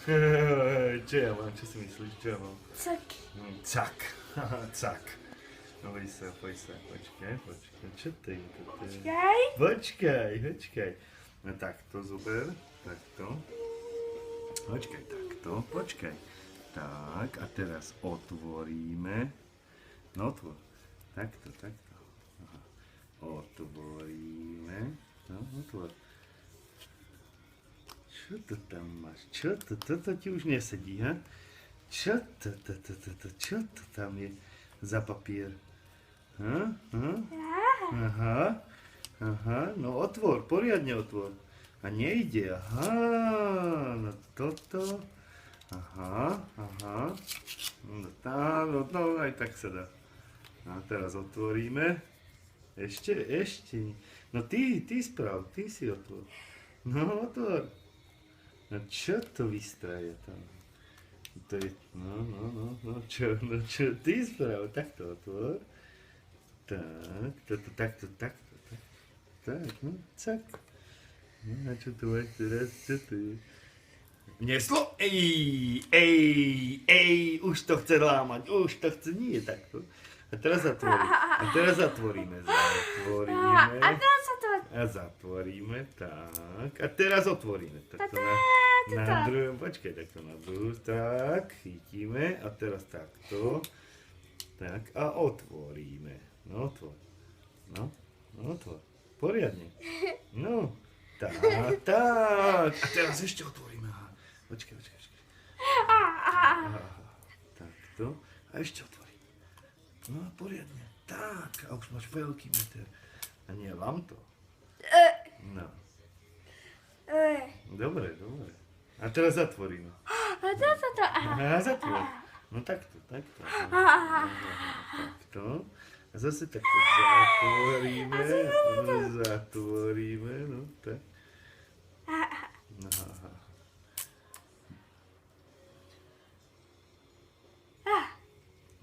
Čo ja mám? Čo si myslíš? Čo ja mám? Cak. Cak. Cak. No poď sa. Počkaj. Čo to je? Počkaj. Počkaj. No takto zober. Takto. Počkaj. Tak, a teraz otvoríme. No otvor. Takto. Aha. Otvoríme. No, otvor. Čo to tam máš? Čo to? Toto ti už nesedí, ha? Čo to? Čo to tam je za papier? Aha, no otvor, poriadne otvor. A nejde, aha, no toto. Aha. No, aj tak sa dá. A teraz otvoríme. Ešte. No ty sprav, ty si otvor. No otvor. No čo to vystraje tam? To je, no, čo, ty sprav, takto otvor. Takto. Tak, no, cak. No a čo tu máš teraz, čo tu je? Neslo, už to chce lámať, nie takto. A teraz zatvoríme. A zatvoríme, tak. A teraz otvoríme. Takto na druhom, počkaj, takto na druhú, tak, chytíme. A teraz takto. Tak, a otvoríme. No, otvor. No, otvor. Poriadne. No, tak. A teraz ešte otvoríme. Počkaj. Takto. A ešte otvoríme. No, poriadne. Tak, a už máš veľký meter. A nie vám to. No. Dobre. A teraz zatvoríme. A zatvor. No takto. Takto. A zase takto zatvoríme. No tak.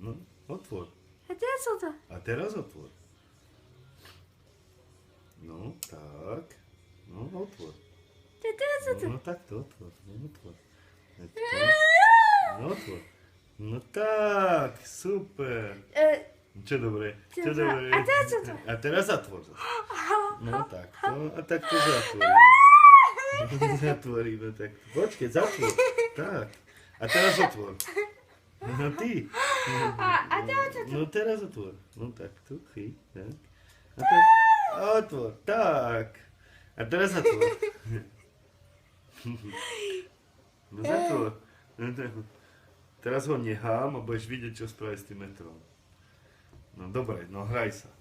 No, otvor. A teraz otvor. No, tak. No, otvor. No, takto otvor. No, otvor. No, otvor. No tak, super. Čo dobre. A teraz zatvor. No, takto. A takto zatvoríme. Zatvoríme takto. Počkej, zatvor. Tak. A teraz otvor. No ty. No teraz otvor. No takto, chyť. Tak. A teraz otvor. Tak. A teraz zatvor. No zatvor. Teraz ho nechám a budeš vidieť, čo spraviť s tým metrom. No dobre, no hraj sa.